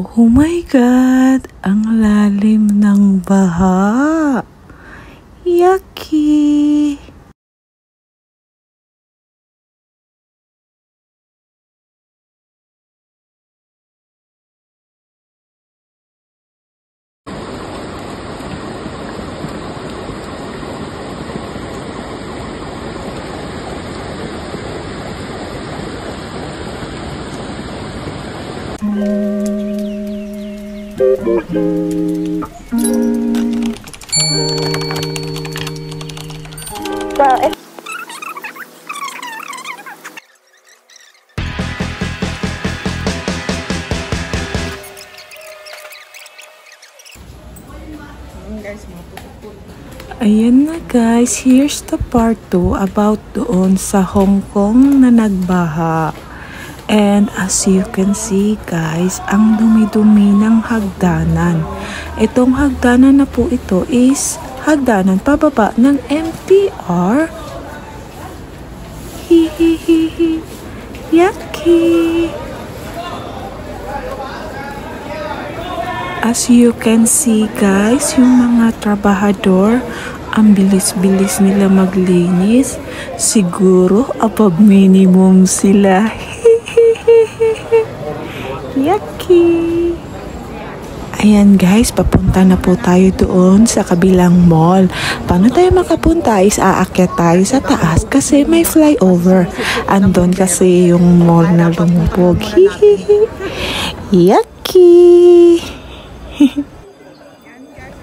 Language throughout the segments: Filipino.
Oh my God! Ang lalim ng baha! Yucky! Ayan na guys, here's the part 2 about doon sa Hong Kong na nagbaha. And as you can see guys, ang dumi-dumi ng hagdanan. Itong hagdanan na po ito is hagdanan pababa ng MTR. Hihihihi. Yucky! As you can see guys, yung mga trabahador, ang bilis-bilis nila maglinis. Siguro above minimum sila. Yucky! Ayan guys, papunta na po tayo doon sa kabilang mall. Paano tayo makapunta is aakyat tayo sa taas kasi may flyover. Andon kasi yung mall na lumubog. Yucky!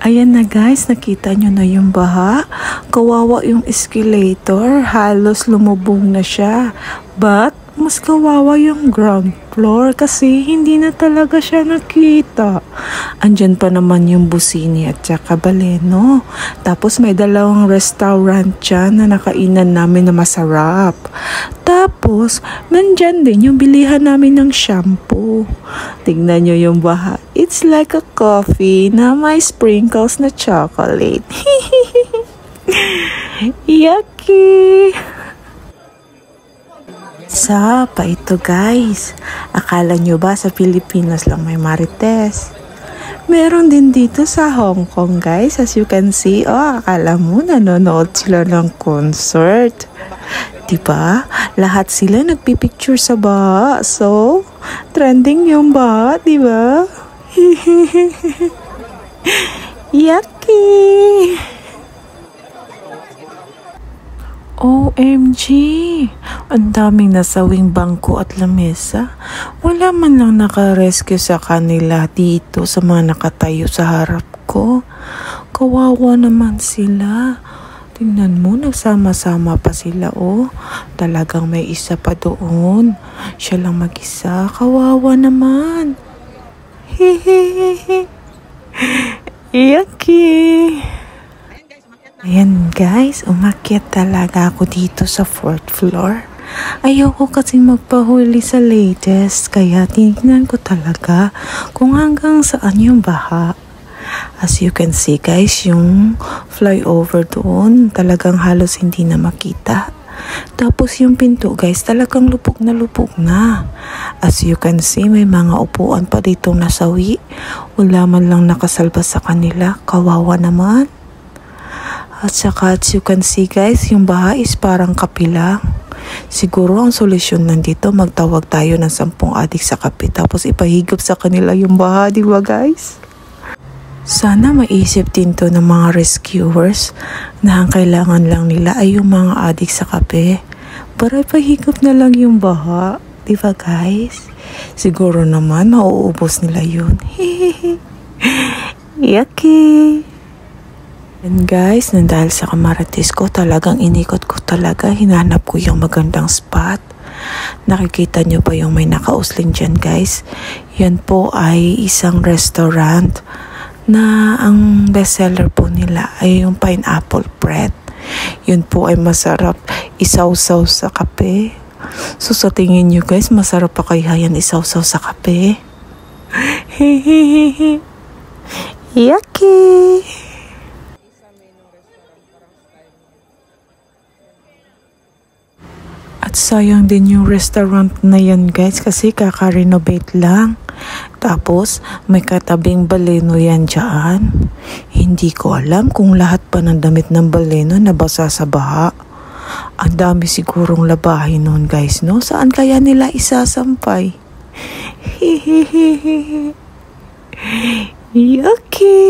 Ayan na guys, nakita nyo na yung baha. Kawawa yung escalator, halos lumubog na siya. But mas kawawa yung ground floor kasi hindi na talaga siya nakita. Andyan pa naman yung Busini at saka Baleno. Tapos may dalawang restaurant dyan na nakainan namin na masarap. Tapos nandyan din yung bilihan namin ng shampoo. Tignan nyo yung baha. It's like a coffee na may sprinkles na chocolate. Yucky! Sapa ito guys. Akala nyo ba sa Pilipinas lang may marites? Meron din dito sa Hong Kong guys. As you can see, akala mo nanonood sila ng concert. Diba? Lahat sila nagpipicture sa baha. So, trending yung baha, diba? Yucky! OMG! Ang daming nasawing bangko at lamesa. Wala man lang naka-rescue sa kanila dito sa mga nakatayo sa harap ko. Kawawa naman sila. Tingnan mo, nagsama-sama pa sila Talagang may isa pa doon. Siya lang mag-isa. Kawawa naman. Hehehehe. Yucky! Ayan guys, umakyat talaga ako dito sa 4th floor. Ayoko kasing magpahuli sa latest, kaya tinignan ko talaga kung hanggang saan yung baha. As you can see guys, yung flyover doon talagang halos hindi na makita. Tapos yung pinto guys, talagang lupog na. As you can see, may mga upuan pa dito nasawi. Wala man lang nakasalba sa kanila. Kawawa naman. At saka as you can see guys, yung baha is parang kape lang. Siguro ang solusyon nandito, magtawag tayo ng 10 adik sa kape tapos ipahigop sa kanila yung baha, di ba guys? Sana maisip din to ng mga rescuers na ang kailangan lang nila ay yung mga adik sa kape. Para ipahigop na lang yung baha, di ba guys? Siguro naman mauubos nila yun. Yucky! And guys, dahil sa kamaratis ko, talagang inikot ko talaga. Hinanap ko yung magandang spot. Nakikita nyo ba yung may nakausling dyan guys? Yan po ay isang restaurant na ang bestseller po nila ay yung pineapple bread. Yun po ay masarap isawsaw sa kape. So sa tingin nyo guys, masarap pa kaya yan isawsaw sa kape? Hehehehe. Yucky! At sayang din yung restaurant na yan guys kasi kaka-renovate lang. Tapos may katabing baleno yan dyan. Hindi ko alam kung lahat pa ng damit ng baleno nabasa sa baha. Ang dami sigurong labahin noon guys, no? Saan kaya nila isasampay? Hihihihi. Yucky!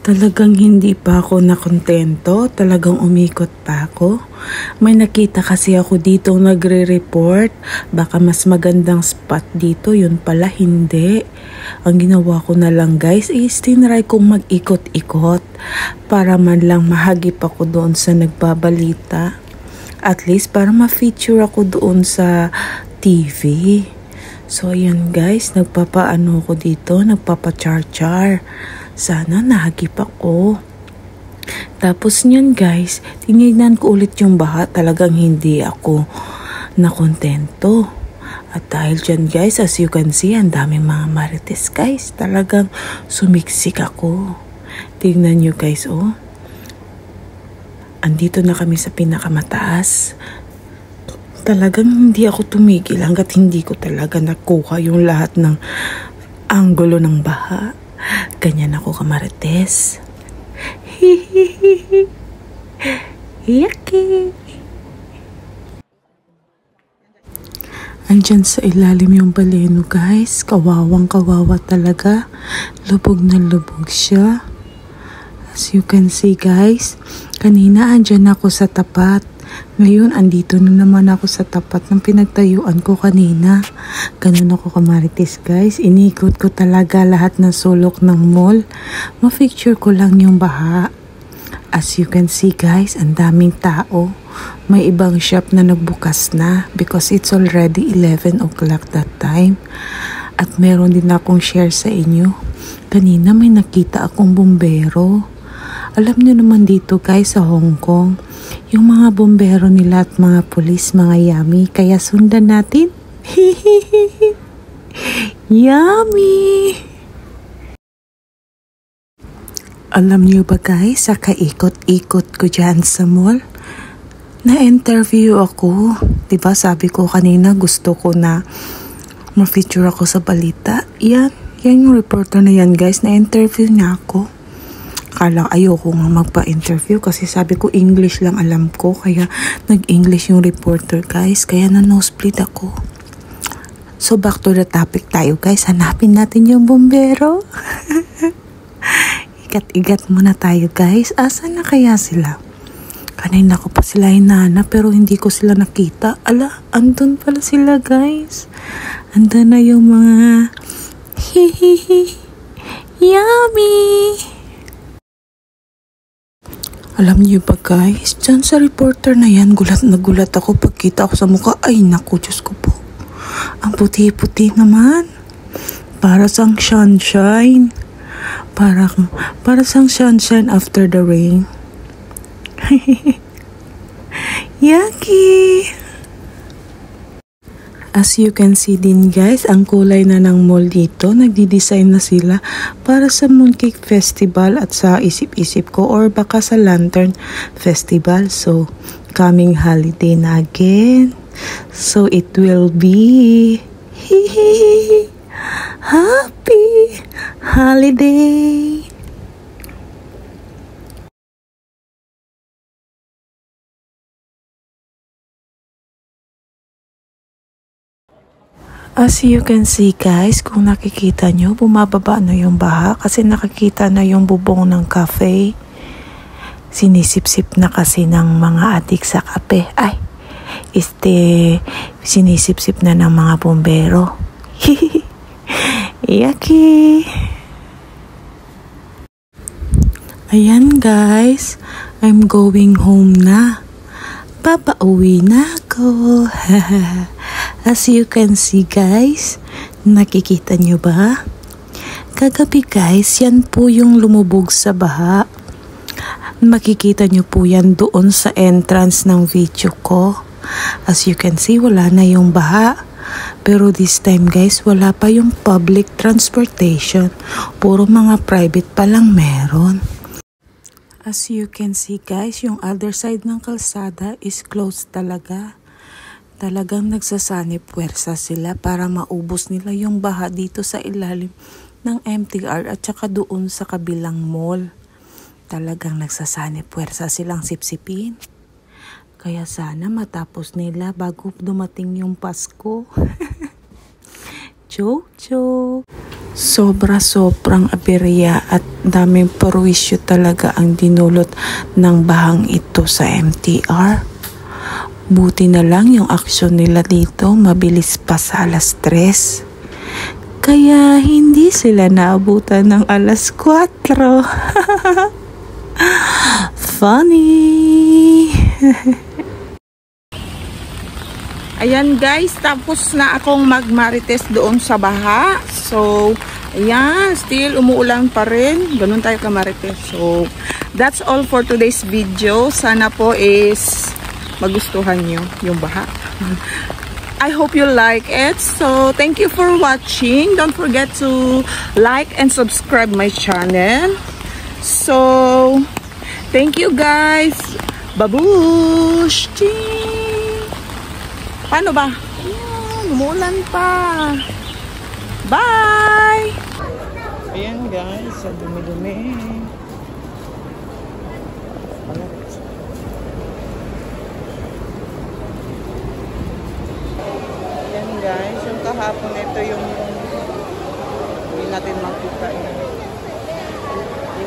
Talagang hindi pa ako nakontento, talagang umikot pa ako. May nakita kasi ako dito nagre-report, baka mas magandang spot dito, yun pala hindi. Ang ginawa ko na lang guys is tinry kong mag-ikot-ikot para man lang mahagip ako doon sa nagbabalita. At least para ma-feature ako doon sa TV. So ayan guys, nagpapaano ako dito, nagpapachar-char. Sana nahagip ako. Tapos niyan guys, tinignan ko ulit yung baha. Talagang hindi ako nakontento. At dahil dyan guys, as you can see, ang daming mga marites guys. Talagang sumiksik ako. Tingnan nyo guys, oh. Andito na kami sa pinakamataas. Talagang hindi ako tumigil hanggat hindi ko talaga nakuha yung lahat ng anggulo ng baha. Ganyan ako kamarites. Hihihihi. Yucky. Andyan sa ilalim yung baleno guys. Kawawang kawawa talaga. Lubog na lubog siya. As you can see guys, kanina andyan ako sa tapat. Ngayon, andito na naman ako sa tapat ng pinagtayuan ko kanina. Ganun ako kamarites guys. Inikot ko talaga lahat ng sulok ng mall. Ma-picture ko lang yung baha. As you can see guys, ang daming tao. May ibang shop na nagbukas na because it's already 11 o'clock that time. At meron din akong share sa inyo. Kanina may nakita akong bumbero. Alam nyo naman dito guys sa Hong Kong, yung mga bumbero nila at mga pulis, mga yummy. Kaya sundan natin. Yummy! Alam niyo ba guys, sa kaikot-ikot ko dyan sa mall, na-interview ako. Diba sabi ko kanina gusto ko na ma-feature ako sa balita. Yan yung reporter na yan guys, na-interview niya ako. Akala ayoko nga magpa-interview kasi sabi ko English lang alam ko. Kaya nag-English yung reporter guys. Kaya na-nosebleed ako. So back to the topic tayo guys. Hanapin natin yung bumbero. Igat-igat muna tayo guys. Asan na kaya sila? Kanina ko pa sila hinanap pero hindi ko sila nakita. Ala, andun pala sila guys. Andun na yung mga hihihi. Yummy! Alam niyo ba guys, dyan sa reporter na yan, gulat na gulat ako pagkita ako sa mukha. Ay naku, Diyos ko po. Ang puti-puti naman. Para sang sunshine. Para sang sunshine after the rain. Yucky! As you can see din guys, ang kulay na ng mall dito, nagdi-design na sila para sa Mooncake Festival at sa isip-isip ko or baka sa Lantern Festival. So, coming holiday na again. So, it will be happy holiday! As you can see guys, kung nakikita nyo, bumababa na yung baha kasi nakikita na yung bubong ng cafe. Sinisip-sip na kasi ng mga adik sa kape. Ay, sinisip-sip na ng mga bumbero. Yucky! Ayan guys, I'm going home na. Papauwi na ako. As you can see guys, nakikita nyo ba? Kagabi guys, yan po yung lumubog sa baha. Makikita nyo po yan doon sa entrance ng video ko. As you can see, wala na yung baha. Pero this time guys, wala pa yung public transportation. Puro mga private pa lang meron. As you can see guys, yung other side ng kalsada is closed talaga. Talagang nagsasanib puwersa sila para maubos nila yung baha dito sa ilalim ng MTR at saka doon sa kabilang mall. Talagang nagsasanib puwersa silang sipsipin. Kaya sana matapos nila bago dumating yung Pasko. Joke. Sobrang aberya at daming perwisyo talaga ang dinulot ng bahang ito sa MTR. Buti na lang yung aksyon nila dito mabilis pa sa alas 3. Kaya hindi sila naabutan ng alas 4. Funny! Ayan guys, tapos na akong magmarites doon sa baha. So, ayan, still umuulan pa rin. Ganun tayo kamarites. So, that's all for today's video. Sana po is magustuhan nyo yung baha. I hope you like it. So, thank you for watching. Don't forget to like and subscribe my channel. So, thank you guys. Babush! Ching! Paano ba? Ayan, umulan pa. Bye! Ayan guys, sa dumi-dumi. Ayan guys, yung kahapon ito yung hindi natin makita.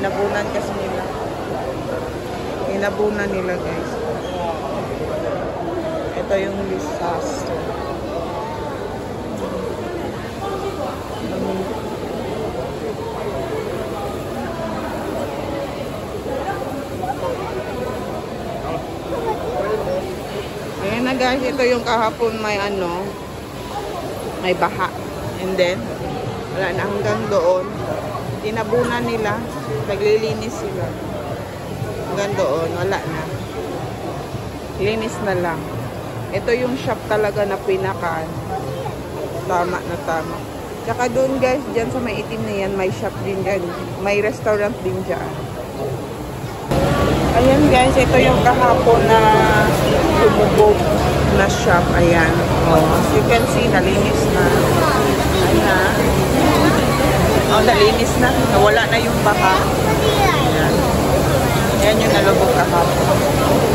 Inabunan kasi nila. Inabunan nila guys. Ito yung disaster. Ayan na guys, ito yung kahapon may may baha. And then, wala na hanggang doon. Tinabunan nila. Naglilinis sila. Hanggang doon, wala na. Linis na lang. Ito yung shop talaga na pinaka tama na tama. Tsaka doon guys, dyan sa may itim na yan, may shop din dyan. May restaurant din dyan. Ayan guys, ito yung kahapon na lumubog na shop. Ayan. As you can see, nalinis na. Ayan. Nalinis na. Nawala na yung baha. Ayan. Ayan yung nalubog kahapon.